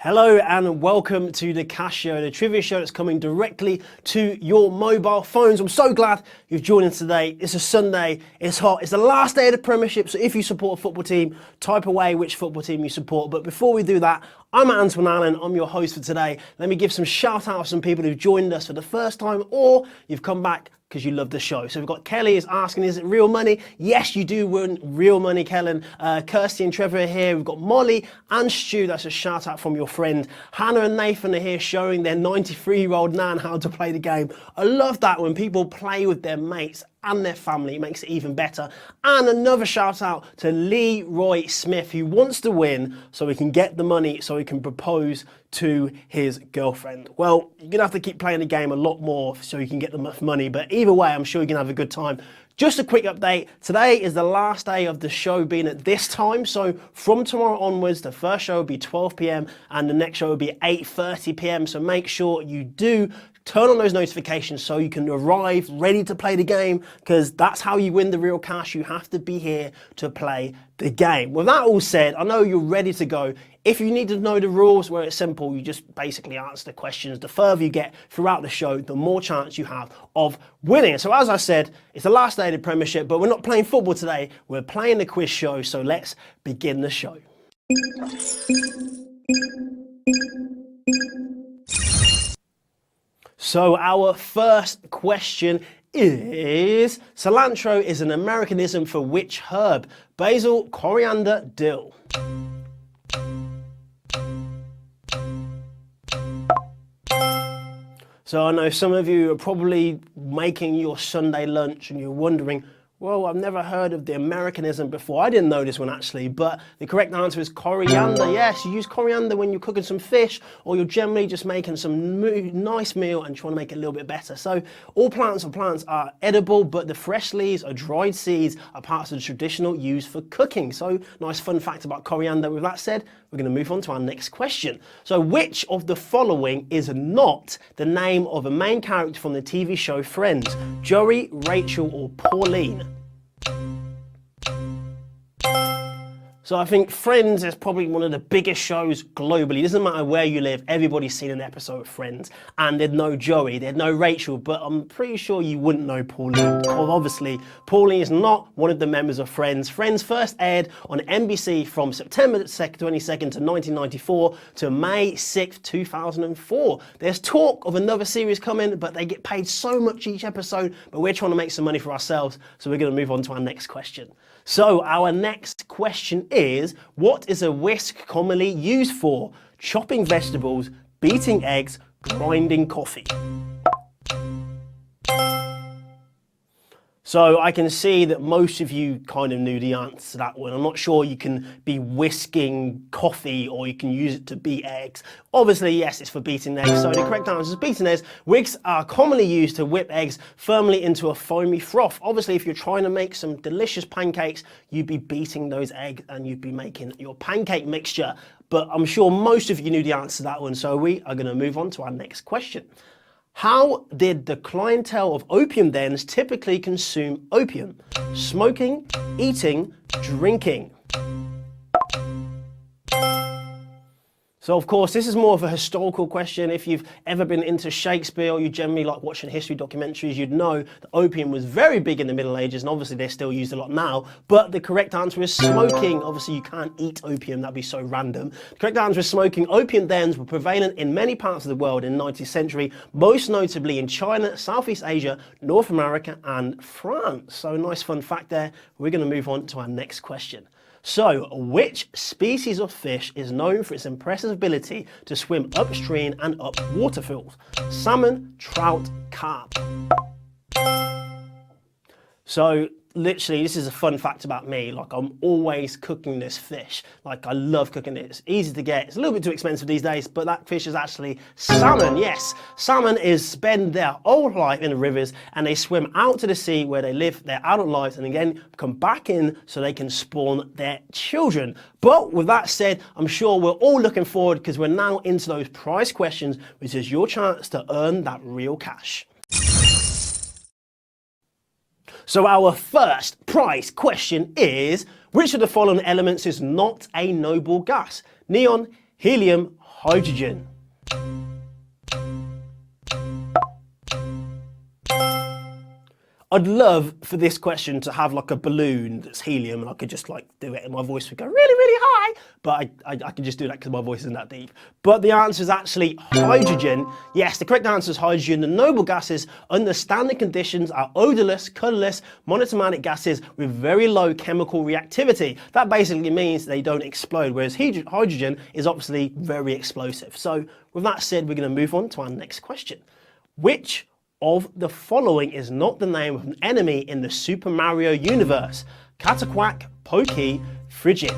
Hello and welcome to the Cash Show, the trivia show that's coming directly to your mobile phones. I'm so glad you've joined us today. It's a Sunday, it's hot, it's the last day of the Premiership, so if you support a football team, type away which football team you support. But before we do that, I'm Antoine Allen, I'm your host for today. Let me give some shout outs to some people who've joined us for the first time or you've come back because you love the show. So we've got Kelly is asking, is it real money? Yes, you do win real money, Kellen. Kirsty and Trevor are here. We've got Molly and Stu. That's a shout out from your friend. Hannah and Nathan are here showing their 93-year-old nan how to play the game. I love that when people play with their mates and their family. It makes it even better. And another shout out to Leroy Smith, who wants to win so he can get the money so he can propose to his girlfriend. Well, you're gonna have to keep playing the game a lot more so you can get the money, but either way, I'm sure you're gonna have a good time. Just a quick update. Today is the last day of the show being at this time. So from tomorrow onwards, the first show will be 12 p.m. and the next show will be 8:30 p.m. So make sure you do turn on those notifications so you can arrive ready to play the game, because that's how you win the real cash. You have to be here to play the game. With that all said, I know you're ready to go. If you need to know the rules, where it's simple, you just basically answer the questions. The further you get throughout the show, the more chance you have of winning. So as I said, it's the last day of the Premiership, but we're not playing football today. We're playing the quiz show, so let's begin the show. So our first question is, cilantro is an Americanism for which herb? Basil, coriander, dill. So I know some of you are probably making your Sunday lunch and you're wondering, well, I've never heard of the Americanism before. I didn't know this one actually, but the correct answer is coriander. Yes, you use coriander when you're cooking some fish or you're generally just making some nice meal and trying to make it a little bit better. So all plants are edible, but the fresh leaves or dried seeds are parts of the traditional used for cooking. So nice fun fact about coriander. With that said, we're going to move on to our next question. So which of the following is not the name of a main character from the TV show Friends? Joey, Rachel, or Pauline? So I think Friends is probably one of the biggest shows globally. It doesn't matter where you live, everybody's seen an episode of Friends. And there'd know Joey, there'd know Rachel, but I'm pretty sure you wouldn't know Pauline. Because obviously, Pauline is not one of the members of Friends. Friends first aired on NBC from September 22nd to 1994 to May 6th, 2004. There's talk of another series coming, but they get paid so much each episode, but we're trying to make some money for ourselves, so we're going to move on to our next question. So our next question is, what is a whisk commonly used for? Chopping vegetables, beating eggs, grinding coffee. So I can see that most of you kind of knew the answer to that one. I'm not sure you can be whisking coffee or you can use it to beat eggs. Obviously, yes, it's for beating eggs. So the correct answer is beating eggs. Whisks are commonly used to whip eggs firmly into a foamy froth. Obviously, if you're trying to make some delicious pancakes, you'd be beating those eggs and you'd be making your pancake mixture. But I'm sure most of you knew the answer to that one. So we are going to move on to our next question. How did the clientele of opium dens typically consume opium? Smoking, eating, drinking. So of course, this is more of a historical question. If you've ever been into Shakespeare or you generally like watching history documentaries, you'd know that opium was very big in the Middle Ages, and obviously they're still used a lot now. But the correct answer is smoking. Obviously you can't eat opium, that'd be so random. The correct answer is smoking. Opium dens were prevalent in many parts of the world in the 19th century, most notably in China, Southeast Asia, North America, and France. So nice fun fact there. We're going to move on to our next question. So, which species of fish is known for its impressive ability to swim upstream and up waterfalls? Salmon, trout, carp. So, literally, this is a fun fact about me. Like, I'm always cooking this fish. Like, I love cooking it. It's easy to get. It's a little bit too expensive these days, but that fish is actually salmon. Yes, salmon spend their whole life in the rivers, and they swim out to the sea where they live their adult lives, and again come back in so they can spawn their children. But with that said, I'm sure we're all looking forward because we're now into those prize questions, which is your chance to earn that real cash. So our first prize question is, which of the following elements is not a noble gas? Neon, helium, hydrogen? I'd love for this question to have like a balloon that's helium and I could just like do it and my voice would go really, really high, but I can just do that because my voice isn't that deep. But the answer is actually hydrogen. Yes, the correct answer is hydrogen. The noble gases under standard conditions are odorless, colourless, monoatomic gases with very low chemical reactivity. That basically means they don't explode, whereas hydrogen is obviously very explosive. So with that said, we're going to move on to our next question. Which of the following is not the name of an enemy in the Super Mario universe? Cataquack, Pokey, Frigid.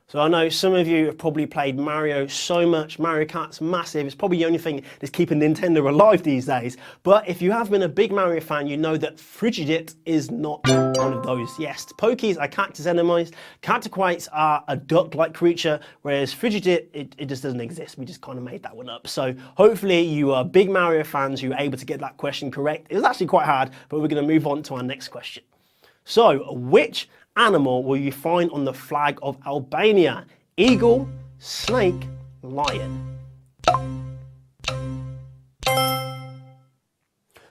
So I know some of you have probably played Mario so much. Mario Kart's massive. It's probably the only thing that's keeping Nintendo alive these days. But if you have been a big Mario fan, you know that Frigidit is not one of those. Yes, Pokies are cactus enemies. Cataquates are a duck-like creature, whereas Frigidit, it just doesn't exist. We just kind of made that one up. So hopefully you are big Mario fans who are able to get that question correct. It was actually quite hard, but we're going to move on to our next question. So, which animal will you find on the flag of Albania? Eagle, snake, lion.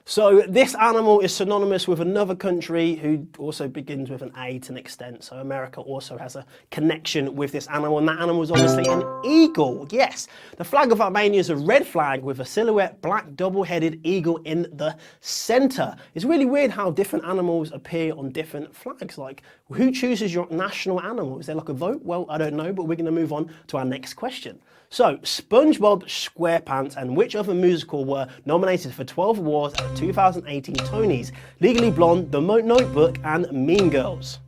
So this animal is synonymous with another country who also begins with an A to an extent. So America also has a connection with this animal, and that animal is obviously an eagle. Yes, the flag of Albania is a red flag with a silhouette black double-headed eagle in the center. It's really weird how different animals appear on different flags. Like, who chooses your national animal? Is there like a vote? Well, I don't know, but we're going to move on to our next question. So, SpongeBob SquarePants and which other musical were nominated for 12 awards at the 2018 Tonys? Legally Blonde, The Notebook, and Mean Girls.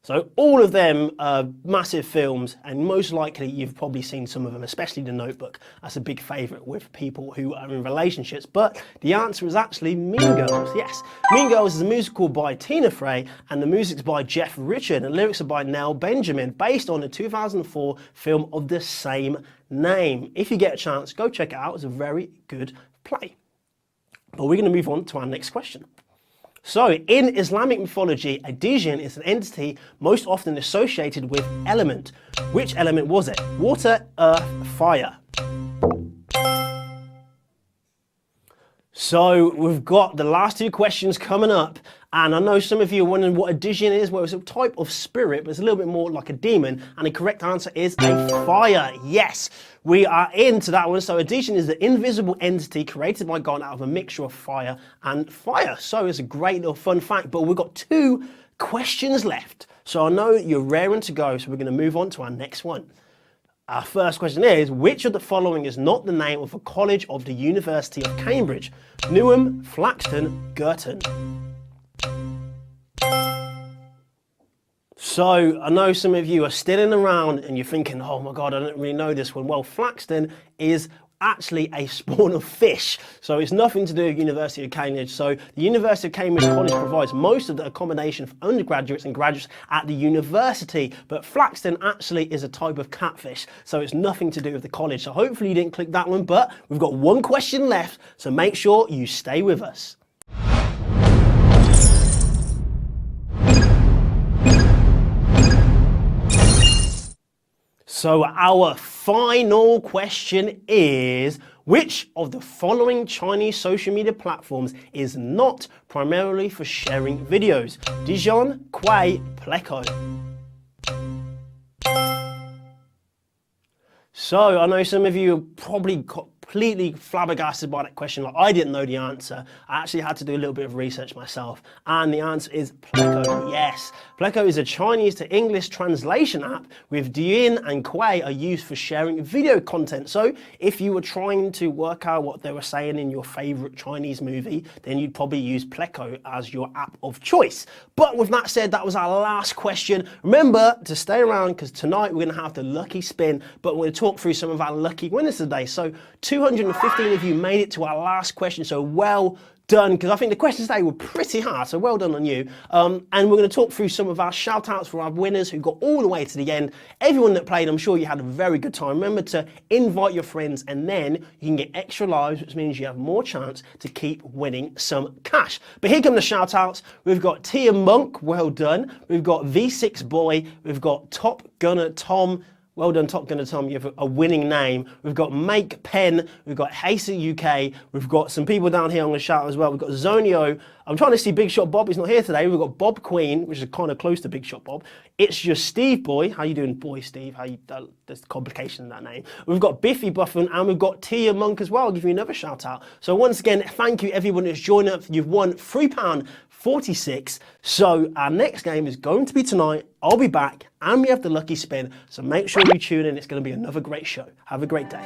So all of them are massive films, and most likely you've probably seen some of them, especially The Notebook. That's a big favourite with people who are in relationships. But the answer is actually Mean Girls. Yes, Mean Girls is a musical by Tina Fey, and the music's by Jeff Richard, and the lyrics are by Nell Benjamin, based on the 2004 film of the same name. If you get a chance, go check it out. It's a very good play. But we're going to move on to our next question. So, in Islamic mythology, a djinn is an entity most often associated with element. Which element was it? Water, earth, fire. So, we've got the last two questions coming up, and I know some of you are wondering what a djinn is. Well, it's a type of spirit, but it's a little bit more like a demon, and the correct answer is a fire. Yes, we are into that one. So a djinn is the invisible entity created by God out of a mixture of fire and fire. So it's a great little fun fact, but we've got 2 questions left. So I know you're raring to go, so we're going to move on to our next one. Our first question is, which of the following is not the name of a college of the University of Cambridge? Newham, Flaxton, Girton. So I know some of you are still in around and you're thinking, oh my God, I don't really know this one. Well, Flaxton is actually a spawn of fish. So it's nothing to do with University of Cambridge. So the University of Cambridge College provides most of the accommodation for undergraduates and graduates at the university. But Flaxton actually is a type of catfish. So it's nothing to do with the college. So hopefully you didn't click that one, but we've got 1 question left. So make sure you stay with us. So our final question is, which of the following Chinese social media platforms is not primarily for sharing videos? Dijon, Quay, Pleco. So I know some of you are probably completely flabbergasted by that question. Like, I didn't know the answer. I actually had to do a little bit of research myself, and the answer is Pleco. Yes, Pleco is a Chinese to English translation app with Douyin and Quay are used for sharing video content. So if you were trying to work out what they were saying in your favorite Chinese movie, then you'd probably use Pleco as your app of choice. But with that said, that was our last question. Remember to stay around, because tonight we're going to have the lucky spin, but we're going to talk through some of our lucky winners today. So 215 of you made it to our last question, so well done, because I think the questions today were pretty hard, so well done on you. And we're going to talk through some of our shout outs for our winners who got all the way to the end. Everyone that played, I'm sure you had a very good time. Remember to invite your friends, and then you can get extra lives, which means you have more chance to keep winning some cash. But here come the shout outs. We've got Tia Monk, well done. We've got V6 Boy. We've got Top Gunner Tom. Well done, Top Gunner Tom, you have a winning name. We've got Make Pen, we've got Haser UK, we've got some people down here I'm going to shout as well. We've got Zonio. I'm trying to see Big Shot Bob, he's not here today. We've got Bob Queen, which is kind of close to Big Shot Bob. It's just Steve Boy. How you doing, Boy Steve? There's complication in that name. We've got Biffy Buffin, and we've got Tia Monk as well. I'll give you another shout out. So once again, thank you everyone who's joined up. You've won £3.46. So our next game is going to be tonight. I'll be back, and we have the lucky spin. So make sure you tune in. It's going to be another great show. Have a great day.